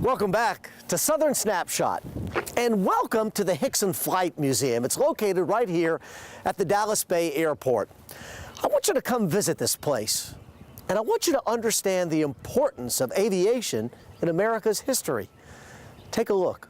Welcome back to Southern Snapshot, and welcome to the Hixson Flight Museum. It's located right here at the Dallas Bay Airport. I want you to come visit this place, and I want you to understand the importance of aviation in America's history. Take a look.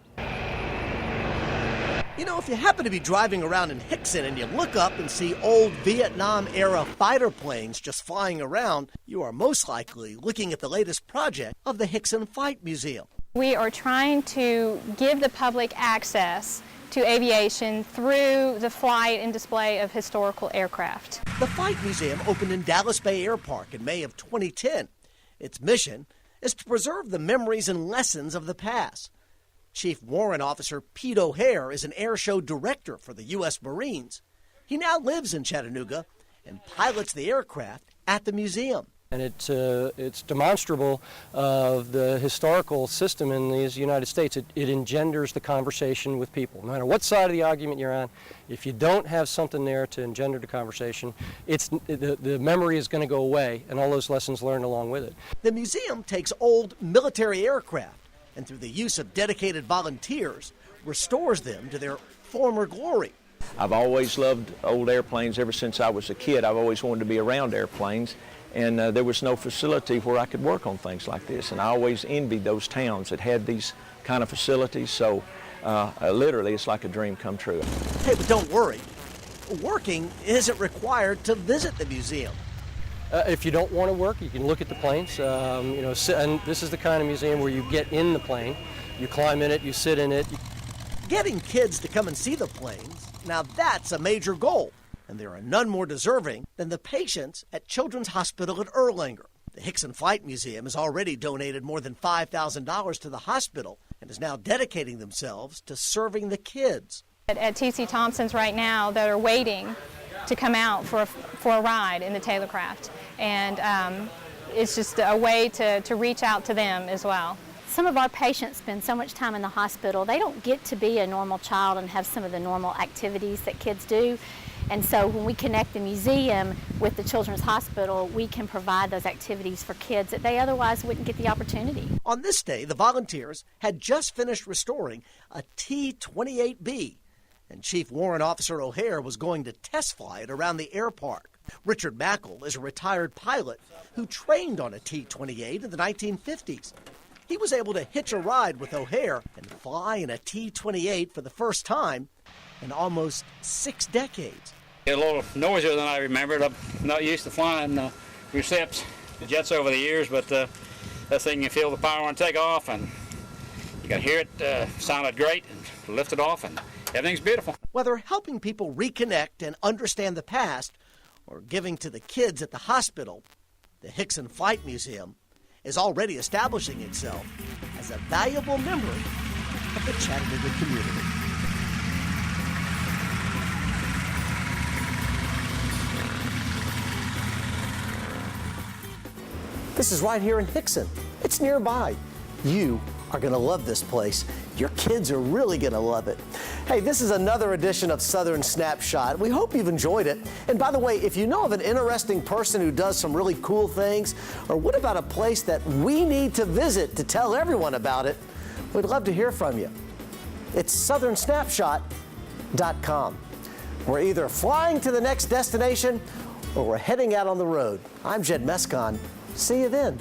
You know, if you happen to be driving around in Hixson and you look up and see old Vietnam-era fighter planes just flying around, you are most likely looking at the latest project of the Hixson Flight Museum. We are trying to give the public access to aviation through the flight and display of historical aircraft. The Flight Museum opened in Dallas Bay Airpark in May of 2010. Its mission is to preserve the memories and lessons of the past. Chief Warrant Officer Pete O'Hare is an air show director for the U.S. Marines. He now lives in Chattanooga and pilots the aircraft at the museum. And it's demonstrable of the historical system in the United States. It engenders the conversation with people. No matter what side of the argument you're on, if you don't have something there to engender the conversation, the memory is going to go away, and all those lessons learned along with it. The museum takes old military aircraft and, through the use of dedicated volunteers, restores them to their former glory. I've always loved old airplanes ever since I was a kid. I've always wanted to be around airplanes. And there was no facility where I could work on things like this. And I always envied those towns that had these kind of facilities. So literally, it's like a dream come true. Hey, but don't worry. Working isn't required to visit the museum. If you don't want to work, you can look at the planes. And this is the kind of museum where you get in the plane, you climb in it, you sit in it. Getting kids to come and see the planes, now that's a major goal. And there are none more deserving than the patients at Children's Hospital at Erlanger. The Hixson Flight Museum has already donated more than $5,000 to the hospital and is now dedicating themselves to serving the kids. At T.C. Thompson's right now that are waiting to come out for a ride in the Taylorcraft. And it's just a way to reach out to them as well. Some of our patients spend so much time in the hospital, they don't get to be a normal child and have some of the normal activities that kids do. And so when we connect the museum with the Children's Hospital, we can provide those activities for kids that they otherwise wouldn't get the opportunity. On this day, the volunteers had just finished restoring a T-28B, and Chief Warrant Officer O'Hare was going to test fly it around the air park. Richard Mackle is a retired pilot who trained on a T-28 in the 1950s. He was able to hitch a ride with O'Hare and fly in a T-28 for the first time in almost 6 decades. It's a little noisier than I remembered. I'm not used to flying receps jets over the years, but that thing, you feel the power on takeoff, and you can hear it sounded great, and lifted off, and everything's beautiful. Whether helping people reconnect and understand the past or giving to the kids at the hospital, the Hixson Flight Museum is already establishing itself as a valuable member of the Chattanooga community. This is right here in Hixson. It's nearby. You are going to love this place. Your kids are really going to love it. Hey, this is another edition of Southern Snapshot. We hope you've enjoyed it. And by the way, if you know of an interesting person who does some really cool things, or what about a place that we need to visit to tell everyone about it, we'd love to hear from you. It's southernsnapshot.com. We're either flying to the next destination or we're heading out on the road. I'm Jed Mescon. See you then.